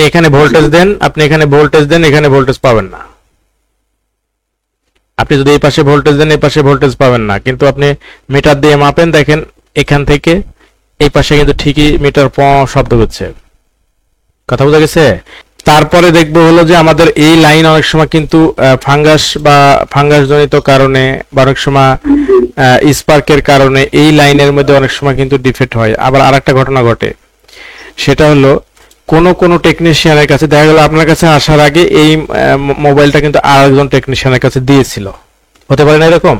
এখানে ভোল্টেজ দেন, আপনি এখানে ভোল্টেজ দেন, এখানে ভোল্টেজ পাবেন না। আপনি যদি এই পাশে ভোল্টেজ দেন, এই পাশে ভোল্টেজ পাবেন না, কিন্তু আপনি মিটার দিয়ে মাপেন, দেখেন এখান থেকে এই পাশে কিন্তু ঠিকই মিটার শব্দ হচ্ছে। কথা বোঝা গেছে? তারপরে দেখবো হলো যে আমাদের এই লাইন অনেক সময় কিন্তু ফাঙ্গাস বা ফাঙ্গাস জনিত কারণে বা অনেক সময় স্পার্কের কারণে এই লাইনের মধ্যে অনেক সময় কিন্তু ডিফেক্ট হয়। আবার আরেকটা ঘটনা ঘটে, সেটা হলো কোন টেকনিশিয়ানের কাছে দেখা গেল আপনার কাছে আসার আগে এই মোবাইলটা কিন্তু আরেকজন টেকনিশিয়ানের কাছে দিয়েছিল, হতে পারে না এরকম?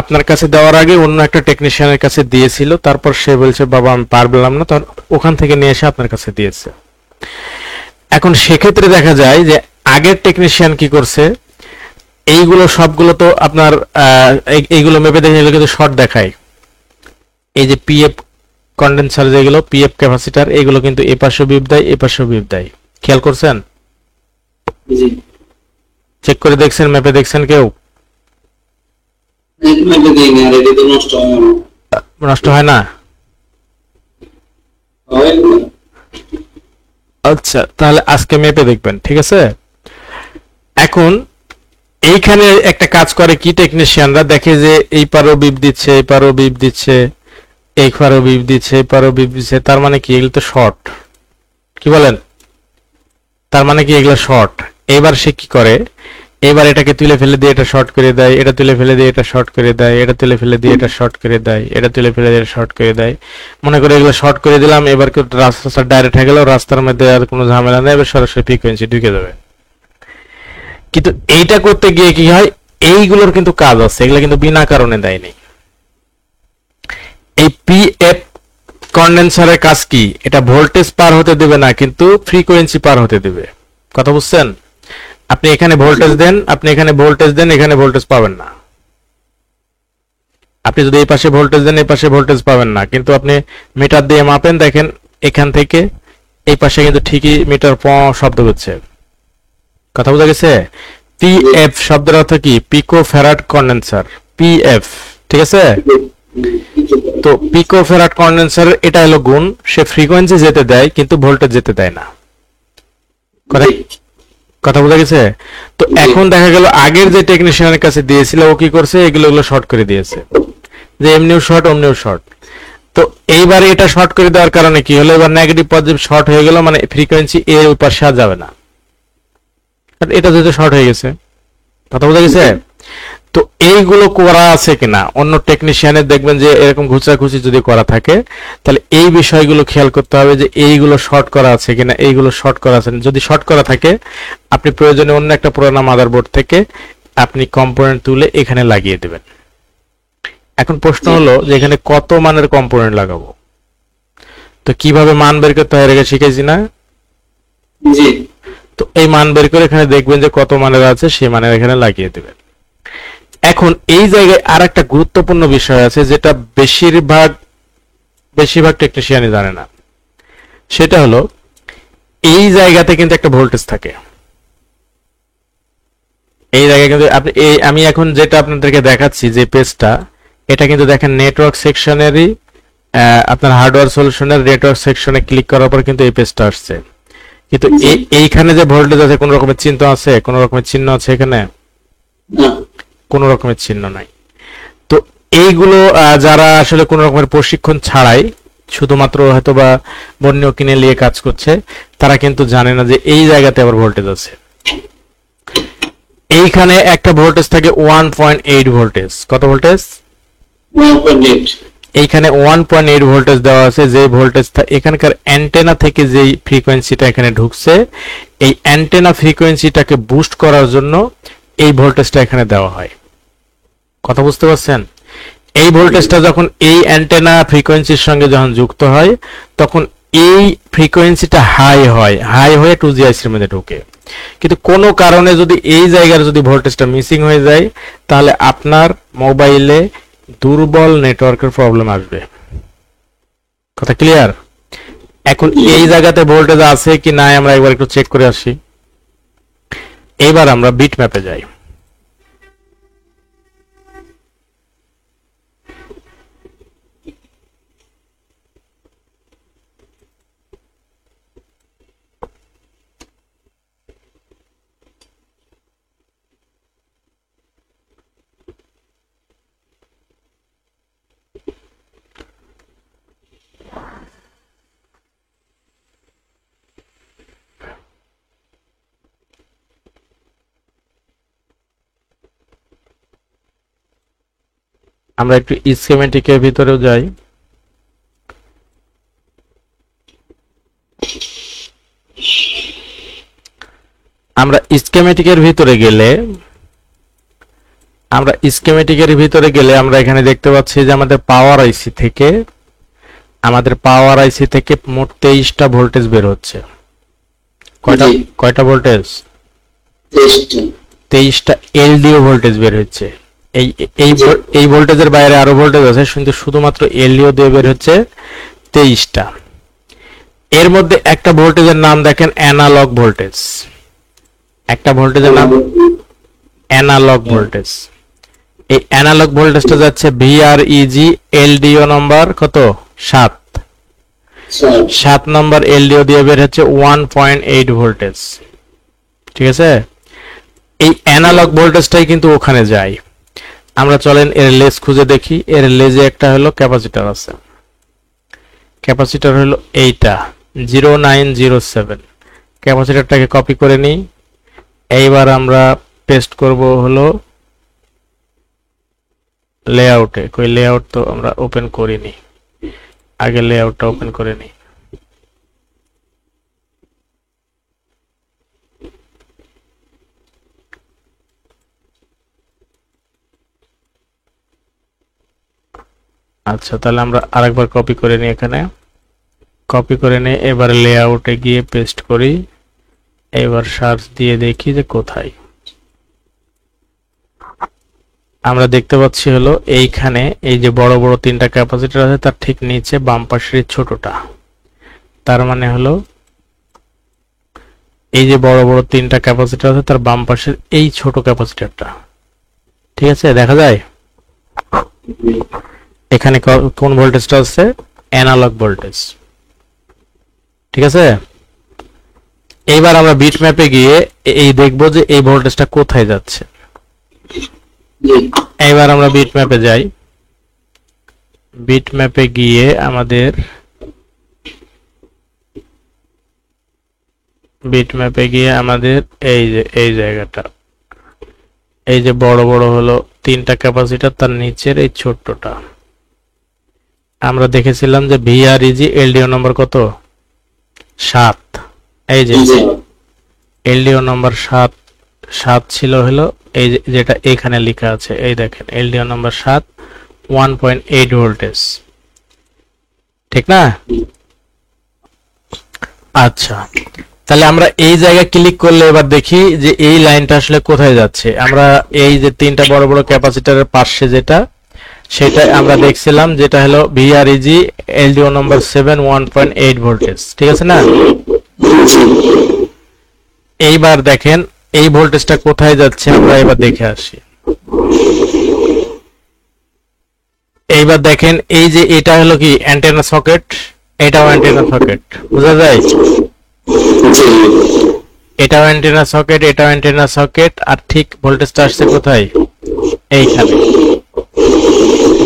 আপনার কাছে দেওয়ার আগে অন্য একটা টেকনিশিয়ানের কাছে দিয়েছিল, তারপর সে বলছে বাবা আমি পারলাম না, তখন ওখান থেকে নিয়ে এসে আপনার কাছে দিয়েছে। এখন সেক্ষেত্রে দেখা যায় যে আগের টেকনিশিয়ান কি করছে, এইগুলো সবগুলো তো আপনার এইগুলো মেপে দেখে এগুলো কিন্তু শর্ট দেখায়। এই যে পিএফ কন্ডেন্সার, যেগুলো পিএফ ক্যাপাসিটার, এগুলো কিন্তু এ পাশে বিপ দেয়, এ পাশে বিপ দেয়। খেয়াল করছেন? চেক করে দেখছেন, মেপে দেখছেন কেউ? নষ্ট হয় না? আচ্ছা, তাহলে আজকে মেপে দেখবেন, ঠিক আছে? এখন এইখানে একটা কাজ করে কি, টেকনিশিয়ানরা দেখে যে এই পারও বিপ দিচ্ছে, এই পারও বিপ দিচ্ছে, এই পারও বিপ দিচ্ছে, এই পারও বিপ দিচ্ছে, তার মানে কি এগুলো তো শর্ট। কি বলেন? তার মানে কি এগুলো শর্ট। এবার সে কি করে, এবার এটাকে তুলে ফেলে দিয়ে এটা শর্ট করে দেয়, এটা তুলে ফেলে দিয়ে এটা শর্ট করে দেয়, এটা তুলে ফেলে দিয়ে এটা শর্ট করে দেয়, এটা তুলে ফেলে দিয়ে এটা শর্ট করে দেয়। মনে করে এগুলো শর্ট করে দিলাম, এবার রাস্তা ডাইরেক্ট হয়ে গেল, রাস্তার মধ্যে আর কোনো ঝামেলা নেই, এবার সরাসরি ফ্রিকোয়েন্সি ঢুকে যাবে। কিন্তু এইটা করতে গিয়ে কি হয়, এইগুলোর কিন্তু কাজ আছে, এগুলো কিন্তু বিনা কারণে দেয়নি। এই পিএফ কন্ডেন্সারের কাজ কি, এটা ভোল্টেজ পার হতে দেবে না, কিন্তু ফ্রিকোয়েন্সি পার হতে দেবে। কথা বুঝছেন? আপনি এখানে ভোল্টেজ দেন, আপনি এখানে ভোল্টেজ দেন, এখানে ভোল্টেজ পাবেন না। আপনি যদি এই পাশে ভোল্টেজ দেন, এই পাশে ভোল্টেজ পাবেন না, কিন্তু আপনি মিটার দিয়ে মাপেন, দেখেন এখান থেকে এই পাশে কিন্তু ঠিকই মিটার শব্দ হচ্ছে। কথা বোঝা গেছে? পিএফ শব্দের অর্থ কি? পিকো ফ্যারাড কন্ডেন্সার, পিএফ। ঠিক আছে? তো পিকো ফ্যারাড কন্ডেন্সার এটা হলো গুণ, সে ফ্রিকোয়েন্সি যেতে দেয় কিন্তু ভোল্টেজ যেতে দেয় না। কথা বোঝা গেছে? তো এখন দেখা গেল আগের যে টেকনিশিয়ানের কাছে দিয়েছিল ও কি করছে, এগুলো শর্ট করে দিয়েছে, যে এমনিও শর্ট অমনিও শর্ট। তো এইবারে এটা শর্ট করে দেওয়ার কারণে কি হলো, এবার নেগেটিভ পজিটিভ শর্ট হয়ে গেল, মানে ফ্রিকোয়েন্সি এর উপর সাজা যাবে না, এটা যেহেতু শর্ট হয়ে গেছে। কথা বোঝা গেছে? তো এইগুলো করা আছে কিনা অন্য টেকনিশিয়ানের দেখবেন যে এরকম ঘুচাঘুচি যদি করা থাকে, তাহলে এই বিষয়গুলো খেয়াল করতে হবে যে এইগুলো শর্ট করা আছে কিনা, এইগুলো শর্ট করা আছে। যদি শর্ট করা থাকে, আপনি প্রয়োজনে অন্য একটা পুরানো মাদারবোর্ড থেকে আপনি কম্পোনেন্ট তুলে এখানে লাগিয়ে দেবেন। এখন প্রশ্ন হলো যে এখানে কত মানের কম্পোনেন্ট লাগাবো। তো কিভাবে মান বের করতে হয় এটা শিখেছি না? জি। তো এই মান বের করে এখানে দেখবেন যে কত মানের আছে, সেই মানের এখানে লাগিয়ে দেবেন। এখন এই জায়গায় আর একটা গুরুত্বপূর্ণ বিষয় আছে, যেটা বেশিরভাগ টেকনিশিয়ানই জানে না। সেটা হলো এই জায়গাতে কিন্তু একটা ভোল্টেজ থাকে। এই জায়গায় কিন্তু আপনি আমি এখন যেটা আপনাদেরকে দেখাচ্ছি যে পেজটা, এটা কিন্তু দেখেন নেটওয়ার্ক সেকশনেরই, আপনার হার্ডওয়্যার সলিউশনের নেটওয়ার্ক সেকশনে ক্লিক করার পর কিন্তু এই পেজটা আসছে। কিন্তু এইখানে যে ভোল্টেজ আছে, কোন রকমের চিহ্ন আছে, কোন রকমের চিহ্ন আছে এখানে? কোন রকমের চিহ্ন নাই। তো এইগুলো যারা আসলে কোন রকমের প্রশিক্ষণ ছাড়াই শুধুমাত্র হয়তো বা বন্য কিনে নিয়ে কাজ করছে, তারা কিন্তু জানে না যে এই জায়গাতে আবার ভোল্টেজ আছে। এইখানে একটা ভোল্টেজ থাকে 1.8 ভোল্টেজ। কত ভোল্টেজ? 1.8। এইখানে 1.8 ভোল্টেজ দেওয়া আছে, যে ভোল্টেজটা এখানকার অ্যান্টেনা থেকে যেই ফ্রিকোয়েন্সিটা এখানে ঢুকছে, এই অ্যান্টেনা ফ্রিকোয়েন্সিটাকে বুস্ট করার জন্য এই ভোল্টেজটা এখানে দেওয়া হয়। কথা বুঝতে পারছেন? এই ভোল্টেজটা যখন এই অ্যান্টেনা ফ্রিকোয়েন্সির সঙ্গে যখন যুক্ত হয়, তখন এই ফ্রিকোয়েন্সিটা হাই হয়, হাই হয়ে 2GIC এর মধ্যে ঢোকে। কিন্তু কোনো কারণে যদি এই জায়গার যদি ভোল্টেজটা মিসিং হয়ে যায়, তাহলে আপনার মোবাইলে দুর্বল নেটওয়ার্কের প্রবলেম আসবে। কথা ক্লিয়ার? এখন এই জায়গাতে ভোল্টেজ আছে কি নাই আমরা একবার একটু চেক করে আসি। এবার আমরা বিট ম্যাপে যাই। আমরা একটু স্কিমেটিকের ভিতরেও যাই। আমরা স্কিমেটিকের ভিতরে গেলে আমরা এখানে দেখতে পাচ্ছি যে আমাদের পাওয়ার আইসি থেকে মোট 23টা ভোল্টেজ বের হচ্ছে। কয়টা ভোল্টেজ? 23টা এলডিও ভোল্টেজ বের হচ্ছে। এই ভোল্টেজের বাইরে আরো ভোল্টেজ আছে, কিন্তু শুধুমাত্র এলডিও দিয়ে বের হচ্ছে 23টা। এর মধ্যে একটা ভোল্টেজের নাম দেখেন অ্যানালগ ভোল্টেজ। একটা ভোল্টেজের নাম অ্যানালগ ভোল্টেজ। এই অ্যানালগ ভোল্টেজটা যাচ্ছে ভিআরইজি, এলডিও নাম্বার কত? 7 নম্বর এলডিও দিয়ে বের হচ্ছে 1.8 ভোল্টেজ। ঠিক আছে, এই অ্যানালগ ভোল্টেজটাই কিন্তু ওখানে যায়। আমরা চলেন এর লেজ খুঁজে দেখি। এর লেজে একটা হলো ক্যাপাসিটর আছে। ক্যাপাসিটর হলো এইটা 0907। ক্যাপাসিটরটাকে কপি করে নিই। এইবার আমরা পেস্ট করব হলো লেআউটে। কই লেআউট তো আমরা ওপেন করিনি, আগে লেআউটটা ওপেন করে নিই। আচ্ছা, তাহলে আমরা আরেকবার কপি করে নিই। এখানে কপি করে নিয়ে এবার লেআউটে গিয়ে পেস্ট করি। এবার সার্চ দিয়ে দেখি যে কোথায়। আমরা দেখতে পাচ্ছি হলো এইখানে এই যে বড় বড় 3টা ক্যাপাসিটর আছে, তার ঠিক নিচে বাম পাশের ছোটটা। তার মানে হলো এই যে বড় বড় 3টা ক্যাপাসিটর আছে, তার বাম পাশের এই ছোট ক্যাপাসিটরটা। ঠিক আছে, দেখা যায় এখানে কোন ভোল্টেজটা আছে? Analogue voltage. ঠিক আছে, এইবার আমরা বিট ম্যাপে গিয়ে এই দেখবো যে এই ভোল্টেজটা কোথায় যাচ্ছে। এইবার আমরা বিট ম্যাপে যাই। বিট ম্যাপে গিয়ে আমাদের এই জায়গাটা, এই যে বড় বড় হলো 3টা ক্যাপাসিটর, তার নিচের এই ছোট্টটা আমরা দেখেছিলাম যে ভিআরইজি এলডিও নম্বর কত? 7। এই যে এলডিও নম্বর 7 ছিল হলো এই যেটা এখানে লেখা আছে। এই দেখেন এলডিও নম্বর 7 1.8 ভোল্টেজ। ঠিক না? আচ্ছা, তাহলে আমরা এই জায়গায় ক্লিক করলে এবার দেখি যে এই লাইনটা আসলে কোথায় যাচ্ছে। আমরা এই যে 3টা বড় বড় ক্যাপাসিটরের পাশে যেটা, সেটা আমরা দেখছিলাম, যেটা হলো ভিআরইজি এলডিও নম্বর 7 1.8 ভোল্টেজ। ঠিক আছে না? এইবার দেখেন এই ভোল্টেজটা কোথায় যাচ্ছে, আমরা এবার দেখে আসি। এইবার দেখেন এই যে এটা হলো কি অ্যান্টেনা সকেট, এটাও অ্যান্টেনা সকেট, বোঝা যায়? এটাও অ্যান্টেনা সকেট, এটাও অ্যান্টেনা সকেট। আর ঠিক ভোল্টেজটা আসছে কোথায়? এইখানে।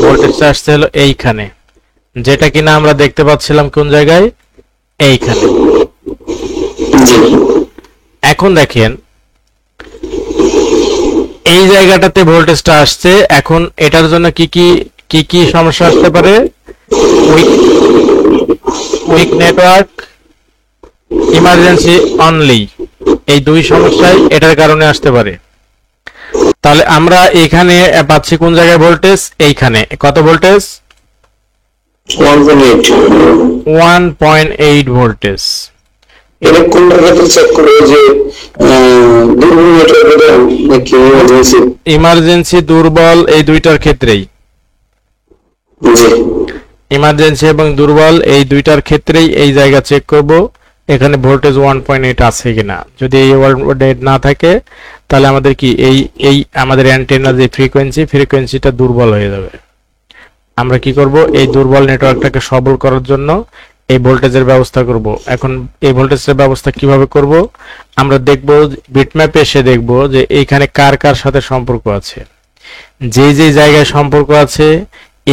ভোল্টেজটা আসছে হলো এইখানে, যেটা কিনা আমরা দেখতে পাচ্ছিলাম কোন জায়গায়? এইখানে। এখন দেখেন এই জায়গাটাতে ভোল্টেজটা আসছে। এখন এটার জন্য কি কি সমস্যা আসতে পারে? উইক নেটওয়ার্ক, ইমার্জেন্সি অনলি, এই দুই সমস্যাই এটার কারণে আসতে পারে। তাহলে আমরা এখানে পাচ্ছি কোন জায়গায় ভোল্টেজ? এইখানে। কত ভোল্টেজ? 1.8 ভোল্টেজ। এটা কোন জায়গাতে চেক করব যে দুর্বল নেটওয়ার্ক নাকি ইমার্জেন্সি? ইমার্জেন্সি, দুর্বল, এই দুইটার ক্ষেত্রেই। ইমার্জেন্সি এবং দুর্বল এই দুইটার ক্ষেত্রেই এই জায়গা চেক করব এখানে ভোল্টেজ 1.8 আছে কিনা। যদি এই 1.8 না থাকে তাহলে আমাদের কি এই আমাদের অ্যান্টেনার যে ফ্রিকোয়েন্সিটা দুর্বল হয়ে যাবে। আমরা কি করব? এই দুর্বল নেটওয়ার্কটাকে সবল করার জন্য এই ভোল্টেজের ব্যবস্থা করব। এখন এই ভোল্টেজের ব্যবস্থা কিভাবে করব? আমরা দেখব, বিটম্যাপে এসে দেখব যে এইখানে কার কার সাথে সম্পর্ক আছে। যে জায়গায় সম্পর্ক আছে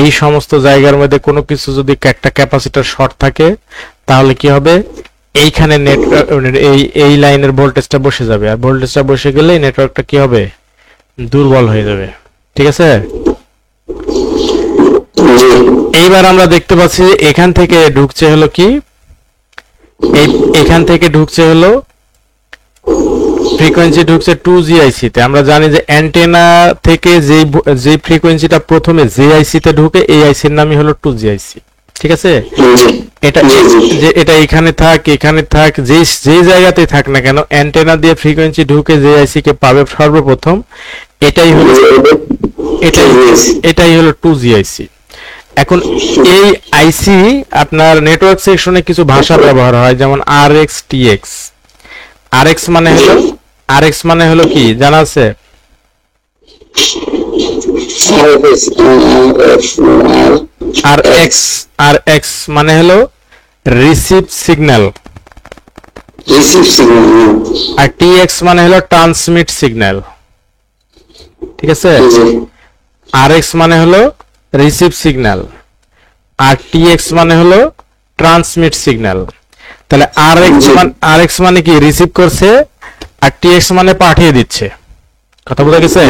এই সমস্ত জায়গার মধ্যে কোনো কিছু যদি একটা ক্যাপাসিটর শর্ট থাকে তাহলে কি হবে? এইখানে এই লাইনের ভোল্টেজটা বসে যাবে, আর ভোল্টেজটা বসে গেলে নেটওয়ার্কটা কি হবে? দুর্বল হয়ে যাবে। ঠিক আছে? জি এইবার আমরা দেখতে পাচ্ছি যে এখান থেকে ঢুকছে হলো কি, এখান থেকে ঢুকছে হলো ফ্রিকোয়েন্সি ঢুকছে 2GIC তে। আমরা জানি যে অ্যান্টেনা থেকে যে ফ্রিকোয়েন্সিটা প্রথমে যে আইসি তে ঢুকে এই আইসির নামই হলো 2GIC, ঠিক আছে? জি এটা যে এটা এখানে থাক যে জায়গাতেই থাক না কেন, অ্যান্টেনা দিয়ে ফ্রিকোয়েন্সি ঢুকে যে আইসি কে পাবে সর্বপ্রথম, এটাই হলো এটাই হলো 2GIC। এখন এই আইসি আপনার নেটওয়ার্ক সেকশনে কিছু ভাষা ব্যবহার হয়, যেমন RX-TX। RX মানে হলো কি জানা আছে? RX মানে হলো রিসিভ সিগন্যাল, রিসিভ সিগন্যাল। আর TX মানে হলো ট্রান্সমিট সিগন্যাল, ঠিক আছে? RX মানে হলো রিসিভ সিগন্যাল, আর TX মানে হলো ট্রান্সমিট সিগন্যাল। তাহলে RX মানে কি রিসিভ করছে, আর TX মানে পাঠিয়ে দিচ্ছে। কথা বোঝা গেছে?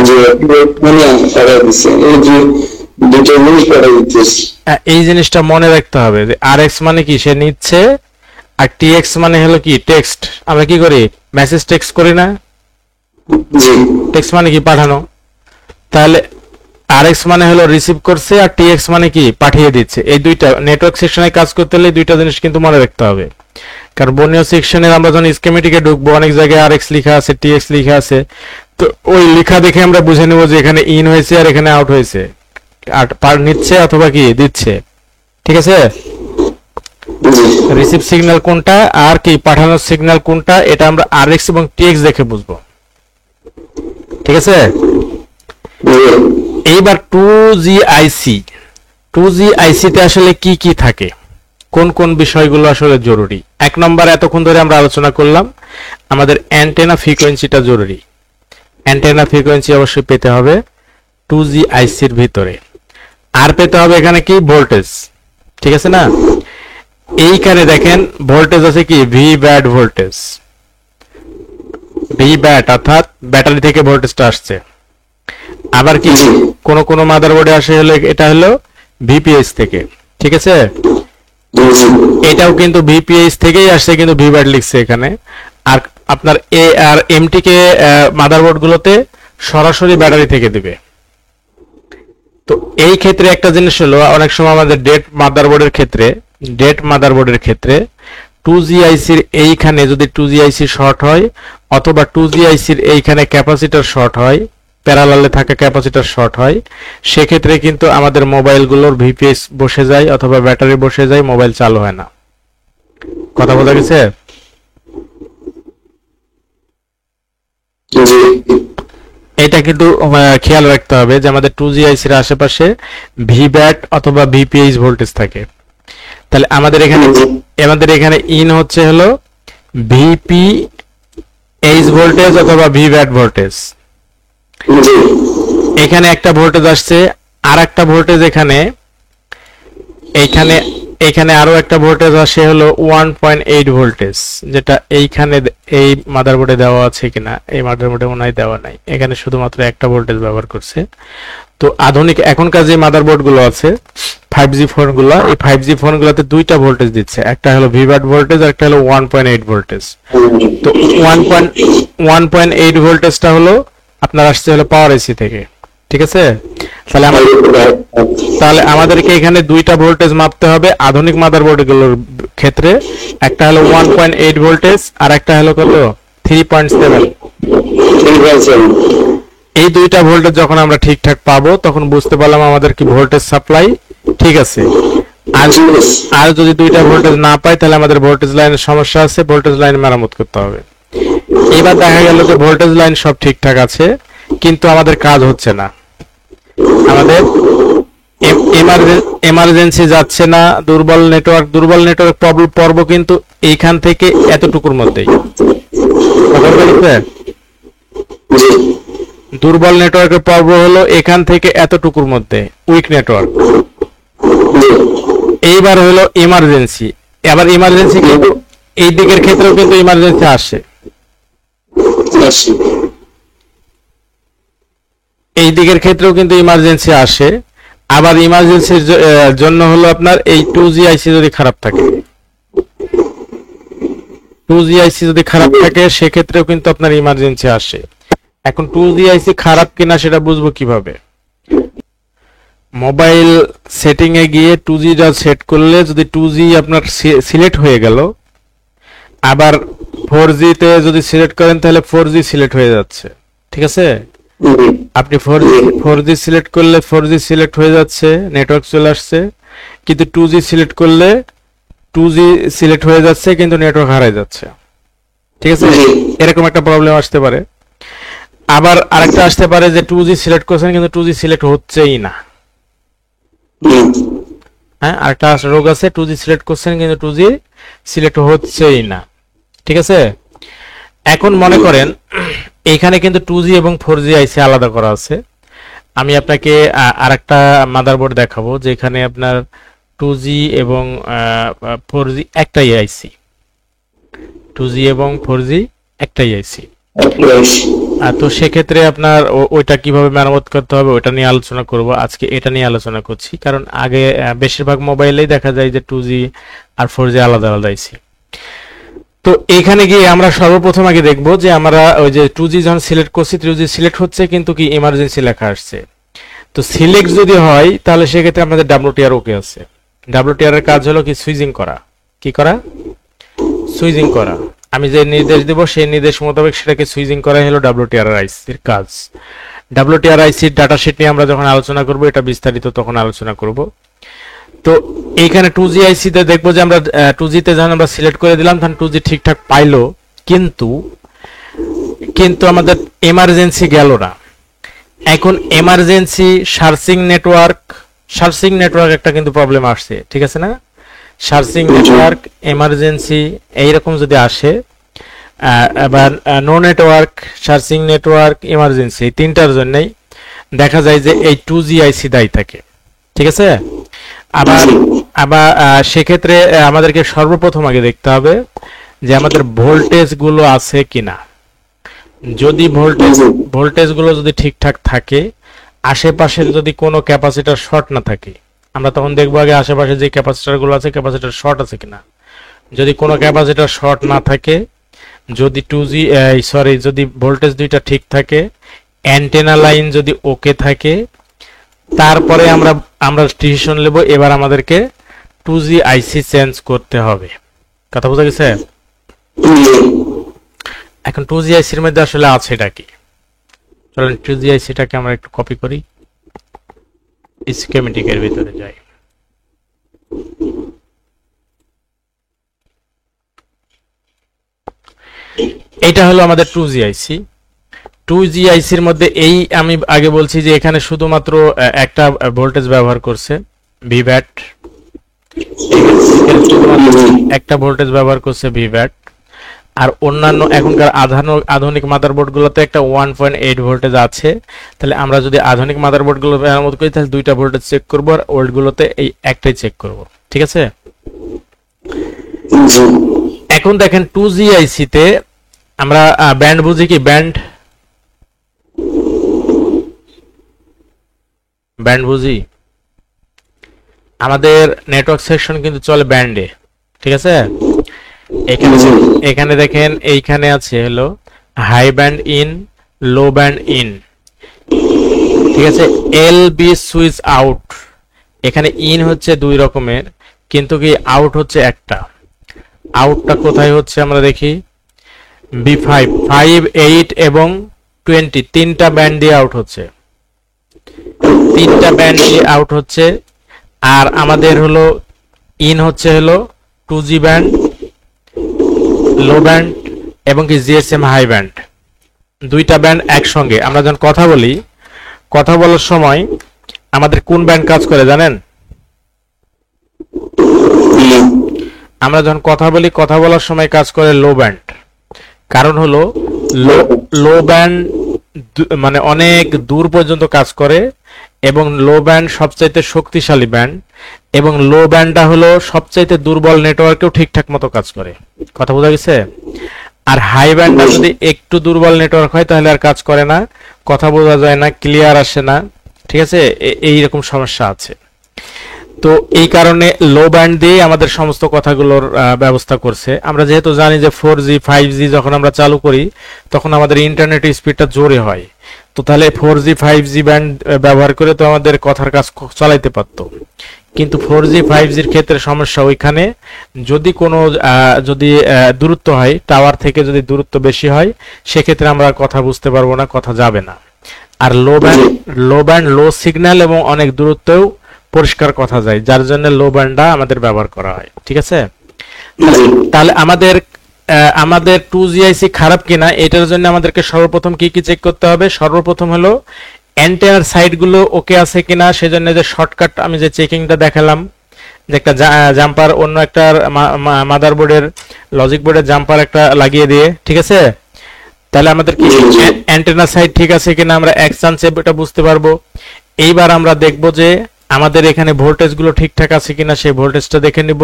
এই জিনিসটা মনে রাখতে হবে যে RX মানে কি সে নিচ্ছে, আর TX মানে হলো কি টেক্সট। আমরা কি করি, মেসেজ টেক্সট করি না? টেক্সট মানে কি পাঠানো। তাহলে RX মানে হলো রিসিভ করছে, আর TX মানে কি পাঠিয়ে দিচ্ছে। এই দুইটা নেটওয়ার্ক সেকশনে কাজ করতে হলে দুইটা জিনিস কিন্তু মনে রাখতে হবে। কারণ বর্ণীয় সেকশনে আমরা যখন স্কিমেটিকে ঢুকবো, অনেক জায়গায় RX লেখা আছে, TX লেখা আছে, তো ওই লেখা দেখে আমরা বুঝে নেব যে এখানে ইন হয়েছে আর এখানে আউট হয়েছে, আর পার নিচ্ছে অথবা কি দিচ্ছে, ঠিক আছে? রিসিভ সিগন্যাল কোনটা আর কি পাঠানোর সিগন্যাল কোনটা, এটা আমরা RX এবং TX দেখে বুঝবো, ঠিক আছে? এইবার 2GIC তে আসলে কি কি থাকে, কোন কোন বিষয়গুলো আসলে জরুরি? এক নম্বর, এতক্ষণ ধরে আমরা আলোচনা করলাম আমাদের অ্যান্টেনা ফ্রিকোয়েন্সিটা জরুরি। অ্যান্টেনা ফ্রিকোয়েন্সি অবশ্যই পেতে হবে 2GIC এর ভিতরে, আর পেতে হবে এখানে কি ভোল্টেজ, ঠিক আছে না? এইখানে দেখেন ভোল্টেজ আছে কি VBAT ভোল্টেজ, VBAT অর্থাৎ ব্যাটারি থেকে ভোল্টেজটা আসছে। আবার কি কোন মাদারবোর্ডে আসে হলো এটা হলো VPH থেকে, ঠিক আছে? এটাও কিন্তু VPH থেকেই আসছে, কিন্তু VBAT লিখছে এখানে। আর আপনার ARMT কে মাদারবোর্ড গুলোতে সরাসরি ব্যাটারি থেকে দিবে। তো এই ক্ষেত্রে একটা জিনিস হলো, অনেক সময় আমাদের ডেট মাদারবোর্ডের ক্ষেত্রে 2GIC এর এইখানে যদি 2GIC শর্ট হয়, অথবা 2GIC এর এইখানে ক্যাপাসিটর শর্ট হয়, প্যারালালে থাকা ক্যাপাসিটর শর্ট হয়, সেক্ষেত্রে কিন্তু আমাদের মোবাইলগুলোর VPH বসে যায় অথবা ব্যাটারি বসে যায়, মোবাইল চালু হয় না। কথা বোঝা গেছে? এটা কিন্তু খেয়াল রাখতে হবে যে আমাদের 2GIC এর আশেপাশে VBAT অথবা VPH ভোল্টেজ থাকে। তাহলে আমাদের এখানে ইন হচ্ছে হলো VPH ভোল্টেজ অথবা VBAT ভোল্টেজ। এখানে একটা ভোল্টেজ আসছে, আর একটা ভোল্টেজ এখানে আরো একটা ভোল্টেজ আসে হলো 1.8 ভোল্টেজ, যেটা এইখানে এই মাদারবোর্ডে দেওয়া আছে কিনা, এই মাদারবোর্ডে মনে হয় দেওয়া নাই, এখানে শুধুমাত্র একটা ভোল্টেজ ব্যবহার করছে। তো আধুনিক এখনকার যে মাদারবোর্ড গুলো আছে 5G ফোন গুলো, এই 5G ফোন গুলোতে দুইটা ভোল্টেজ দিচ্ছে, একটা হলো VBAT ভোল্টেজ আর একটা হলো 1.8 ভোল্টেজ। তো 1.8 ভোল্টেজটা হলো আপনার আসছে হলো পাওয়ার এসি থেকে, ঠিক আছে? তাহলে আমাদেরকে এখানে দুইটা ভোল্টেজ মাপতে হবে আধুনিক মাদারবোর্ডগুলোর ক্ষেত্রে। একটা হলো 1.8 ভোল্টেজ আর একটা হলো কত 3.7। এই দুইটা ভোল্টেজ যখন আমরা ঠিকঠাক পাবো তখন বুঝতে পারলাম আমাদের কি ভোল্টেজ সাপ্লাই ঠিক আছে। আর যদি দুইটা ভোল্টেজ না পাই তাহলে আমাদের ভোল্টেজ লাইনের সমস্যা আছে, ভোল্টেজ লাইন মেরামত করতে হবে। এবার দেখা গেল যে ভোল্টেজ লাইন সব ঠিকঠাক আছে কিন্তু আমাদের কাজ হচ্ছে না, আমাদের এমার্জেন্সি যাচ্ছে না, দুর্বল নেটওয়ার্ক পর্ব কিন্তু এইখান থেকে এতটুকুর মধ্যেই। দুর্বল নেটওয়ার্কের পর্ব হলো এখান থেকে এতটুকুর মধ্যে, উইক নেটওয়ার্ক। এইবার হলো ইমার্জেন্সি, আবার ইমার্জেন্সি কিন্তু এই দিকের ক্ষেত্রেও কিন্তু ইমার্জেন্সি আসে, এই দিকের ক্ষেত্রেও কিন্তু ইমার্জেন্সি আসে। আবার ইমার্জেন্সির জন্য হলো আপনার এই 2G আইসি যদি খারাপ থাকে, 2G আইসি যদি খারাপ থাকে সেক্ষেত্রেও কিন্তু আপনার ইমার্জেন্সি আসে। এখন 2G আইসি খারাপ কিনা সেটা বুঝবো কিভাবে? মোবাইল সেটিং এ গিয়ে 2G টা সেট করলে যদি 2G আপনার সিলেক্ট হয়ে গেল, আবার 4G তে যদি সিলেক্ট করেন তাহলে 4G সিলেক্ট হয়ে যাচ্ছে, ঠিক আছে? আপনি 4G সিলেক্ট করলে 4G সিলেক্ট হয়ে যাচ্ছে, নেটওয়ার্ক চলে আসছে, কিন্তু 2G সিলেক্ট করলে 2G সিলেক্ট হয়ে যাচ্ছে কিন্তু নেটওয়ার্ক হারায় যাচ্ছে, ঠিক আছে? এরকম একটা প্রবলেম আসতে পারে। আবার আরেকটা আসতে পারে যে 2G সিলেক্ট করছেন কিন্তু 2G সিলেক্ট হচ্ছেই না। হ্যাঁ, আরেকটা রোগ আছে, 2G সিলেক্ট করছেন কিন্তু 2G সিলেক্ট হচ্ছেই না, ঠিক আছে? এখন মনে করেন এখানে কিন্তু 2G এবং 4G আইসি আলাদা করা আছে। আমি আপনাকে আরেকটা মাদারবোর্ড দেখাবো যেখানে আপনার 2G এবং 4G একটাই আইসি, 2G এবং 4G একটাই আইসি। তো সেক্ষেত্রে আপনার ওইটা কিভাবে মেরামত করতে হবে ওইটা নিয়ে আলোচনা করব। আজকে এটা নিয়ে আলোচনা করছি কারণ আগে বেশিরভাগ মোবাইলেই দেখা যায় যে 2G আর 4G আলাদা আলাদা আইসি। তো এখানে গিয়ে আমরা সর্বপ্রথম আগে দেখব যে আমরা ওই যে 2G যখন সিলেক্ট করছি 2G সিলেক্ট হচ্ছে কিন্তু কি ইমার্জেন্সি লেখা আসছে। তো সিলেক্ট যদি হয় তাহলে সেক্ষেত্রে আমাদের WTR ওকে আছে। WTR এর কাজ হলো কি সুইচিং করা। কি করা? সুইচিং করা। আমি যে নির্দেশ দেব সেই নির্দেশ মোতাবেক সেটাকে সুইচিং করা হলো WTR আইসির কাজ। WTR আইসির ডাটা শিট নিয়ে আমরা যখন আলোচনা করব এটা বিস্তারিত তখন আলোচনা করব। তো এইখানে 2G আইসিতে দেখবো যে আমরা 2G তে যখন আমরা সিলেক্ট করে দিলাম তখন 2G ঠিকঠাক পাইলো, কিন্তু আমাদের এমার্জেন্সি গেল না। এখন এমার্জেন্সি সার্চিং নেটওয়ার্ক একটা কিন্তু প্রবলেম আসছে, ঠিক আছে না? সার্চিং নেটওয়ার্ক, এমার্জেন্সি এইরকম যদি আসে, আবার no network, searching network, emergency তিনটার জন্যই দেখা যায় যে এই 2G আইসি দায়ী থাকে, ঠিক আছে? আবার সেক্ষেত্রে আমাদেরকে সর্বপ্রথম আগে দেখতে হবে যে আমাদের ভোল্টেজ গুলো আছে কিনা। যদি ভোল্টেজ গুলো যদি ঠিকঠাক থাকে, আশেপাশের যদি কোনো ক্যাপাসিটর শর্ট না থাকে, আমরা তখন দেখবো আগে আশেপাশে যে ক্যাপাসিটর গুলো আছে ক্যাপাসিটর শর্ট আছে কিনা। যদি কোনো ক্যাপাসিটর শর্ট না থাকে, যদি 2G যদি ভোল্টেজ দুইটা ঠিক থাকে, অ্যান্টেনা লাইন যদি ওকে থাকে, তারপরে আমরা ডিসিশন নেব এবার আমাদেরকে 2G আইসি চেঞ্জ করতে হবে। কথা বোঝা গেছে? এখন 2G আইসির মধ্যে আসলে আছে এটা কি, চলেন 2G আইসিটাকে আমরা একটু কপি করি, স্কিমেটিকের ভিতরে যাই। এটা হলো আমাদের 2G আইসি। 2G আইসির মধ্যে এই আমি আগে বলছি যে এখানে শুধুমাত্র একটা ভোল্টেজ ব্যবহার করছে, ভিভ্যাট। একটা ভোল্টেজ ব্যবহার করছে ভিভ্যাট। আর অন্যান্য এখনকার আধুনিক মাদারবোর্ড গুলোতে একটা 1.8 ভোল্টেজ আছে। তাহলে আমরা যদি আধুনিক মাদারবোর্ড গুলো মেরামত করি তাহলে দুইটা ভোল্টেজ চেক করব, আর ওল্ড গুলোতে এই একটাই চেক করব, ঠিক আছে? এখন দেখেন 2G আইসি তে আমরা ব্যান্ড বুঝি কি? ব্যান্ড বুঝি। আমাদের নেটওয়ার্ক সেকশন কিন্তু চলে ব্যান্ডে, ঠিক আছে? এখানে দেখেন এইখানে আছে হলো high band in, low band in, ঠিক আছে? LB switch out. এখানে ইন হচ্ছে দুই রকমের কিন্তু কি আউট হচ্ছে একটা। আউটটা কোথায় হচ্ছে আমরা দেখি, B5, 5, 8 এবং 20 তিনটা ব্যান্ড দিয়ে আউট হচ্ছে, আর আমাদের হলো ইন হচ্ছে হলো 2G ব্যান্ড, লো ব্যান্ড এবং কি GSM হাই ব্যান্ড, দুইটা ব্যান্ড একসঙ্গে। আমরা যখন কথা বলার সময় আমাদের কোন ব্যান্ড কাজ করে জানেন? আমরা যখন কথা বলার সময় কাজ করে লো ব্যান্ড। কারণ হলো লো ব্যান্ড মানে অনেক দূর পর্যন্ত কাজ করে এবং লো ব্যান্ড সবচাইতে শক্তিশালী ব্যান্ড, এবং লো ব্যান্ডটা হলো সবচাইতে দুর্বল নেটওয়ার্কেও ঠিকঠাক মতো কাজ করে। কথা বোঝা গেছে? আর হাই ব্যান্ডটা যদি একটু দুর্বল নেটওয়ার্ক হয় তাহলে আর কাজ করে না, কথা বোঝা যায় না, ক্লিয়ার আসে না, ঠিক আছে, এইরকম সমস্যা আছে। তো এই কারণে লো ব্যান্ড দিয়ে আমাদের সমস্ত কথাগুলোর ব্যবস্থা করছে। আমরা যেহেতু জানি যে 4G 5G যখন আমরা চালু করি তখন আমাদের ইন্টারনেট স্পিডটা জোরে হয়, তো তাহলে 4G 5G ব্যান্ড ব্যবহার করে তো আমাদের কথার কাজ চালাইতে পারতো। কিন্তু 4G 5Gর ক্ষেত্রে সমস্যা ওইখানে, যদি কোনো যদি দূরত্ব হয়, টাওয়ার থেকে যদি দূরত্ব বেশি হয়, সেক্ষেত্রে আমরা কথা বুঝতে পারবো না, কথা যাবে না। আর লো ব্যান্ড লো সিগন্যাল এবং অনেক দূরত্বেও পরিষ্কার কথা যায়, যার জন্য লো ব্যান্ডটা আমাদের ব্যবহার করা হয়। ঠিক আছে, তাহলে আমাদের 2GIC খারাপ কিনা এটার জন্য আমাদেরকে সর্বপ্রথম কি কি চেক করতে হবে? সর্বপ্রথম হলো অ্যান্টেনার সাইডগুলো ওকে আছে কিনা। সেজন্য যে শর্টকাট আমি যে চেকিংটা দেখালাম, যে একটা জাম্পার অন্য একটা মাদারবোর্ডের লজিক বোর্ডের জাম্পার একটা লাগিয়ে দিয়ে, ঠিক আছে, তাহলে আমাদের কি অ্যান্টেনা সাইড ঠিক আছে কিনা আমরা এক চান্সে এটা বুঝতে পারবো। এইবার আমরা দেখব যে আমাদের এখানে ভোল্টেজ গুলো ঠিকঠাক আছে কিনা, সেই ভোল্টেজটা দেখে নিব।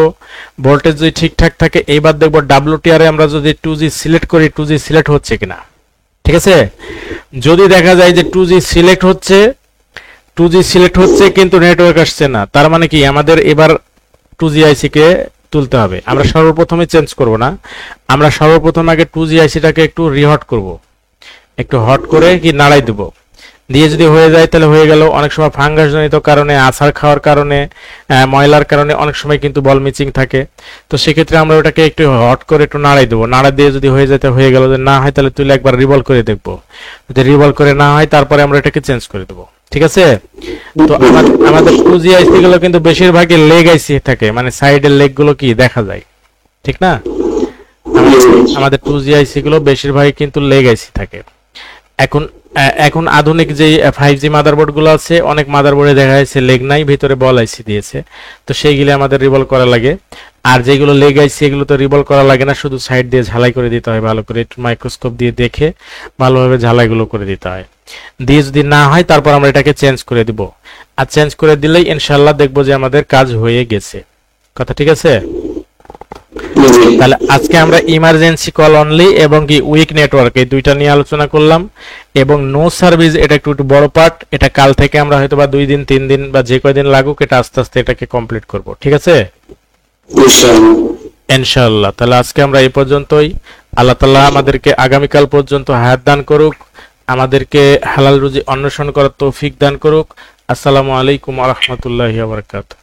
ভোল্টেজ যদি ঠিকঠাক থাকে, এইবার দেখব WTR এ আমরা যদি 2G সিলেক্ট করি 2G সিলেক্ট হচ্ছে কিনা। ঠিক আছে, যদি দেখা যায় যে 2G সিলেক্ট হচ্ছে কিন্তু নেটওয়ার্ক আসছে না, তার মানে কি আমাদের এবার 2GIC কে তুলতে হবে। আমরা সর্বপ্রথমে চেঞ্জ করব না, আমরা সর্বপ্রথম আগে 2GIC টাকে একটু রিহট করব, একটু হট করে কি নাড়াই দেব, দিয়ে যদি হয়ে যায় তাহলে হয়ে গেল। অনেক সময় ফাঙ্গাস জনিত কারণে, আছাড় খাওয়ার কারণে, ময়লার কারণে অনেক সময় কিন্তু বল মিচিং থাকে, তো সেক্ষেত্রে আমরা ওটাকে একটু হট করে একটু নাড়াই দেবো। নাড়া দিয়ে যদি হয়ে যায় হয়ে গেল, যদি না হয় তাহলে তুলে একবার রিভলভ করে দেখবো, যদি রিভলভ করে না হয় তারপরে আমরা এটাকে চেঞ্জ করে দেবো। ঠিক আছে, তো আমাদের 2GIC গুলো কিন্তু বেশিরভাগই লেগ আইসি থাকে, মানে সাইডের লেগ গুলো কি দেখা যায়, ঠিক না? আমাদের 2GIC গুলো বেশিরভাগই কিন্তু লেগ আইসি থাকে। এখন আধুনিক যে 5G মাদারবোর্ড গুলো আছে, অনেক মাদারবোর্ডে দেখা যাচ্ছে লেগ নাই, ভিতরে বল আইসি দিয়েছে, তো সেইগুলো আমাদের রিভলভ করা লাগে। আর যেগুলো লেগ আইসি এগুলো তো রিভলভ করা লাগে না, শুধু সাইড দিয়ে ঝালাই করে দিতে হয়, ভালো করে একটু মাইক্রোস্কোপ দিয়ে দেখে ভালোভাবে ঝালাইগুলো করে দিতে হয়। দিয়ে যদি না হয় তারপর আমরা এটাকে চেঞ্জ করে দিব, আর চেঞ্জ করে দিলেই ইনশাআল্লাহ দেখবো যে আমাদের কাজ হয়ে গেছে। কথা ঠিক আছে? তাহলে আজকে আমরা ইমার্জেন্সি কল অনলি এবং কি উইক নেটওয়ার্ক এই দুইটা নিয়ে আলোচনা করলাম, এবং নো সার্ভিস এটা একটু বড় পার্ট, এটা কাল থেকে আমরা হয়তো বা 2 দিন 3 দিন বা যে কয়দিন লাগুক এটা আস্তে আস্তে এটাকে কমপ্লিট করব। ঠিক আছে ইনশাআল্লাহ। তাহলে আজকে আমরা এই পর্যন্তই। আল্লাহ তাআলা আমাদেরকে আগামীকাল পর্যন্ত হায়াত দান করুক, আমাদেরকে হালাল রুজি অন্বেষণ করার তৌফিক দান করুক। আসসালামু আলাইকুম ওয়া রাহমাতুল্লাহি ওয়া বারাকাতুহু।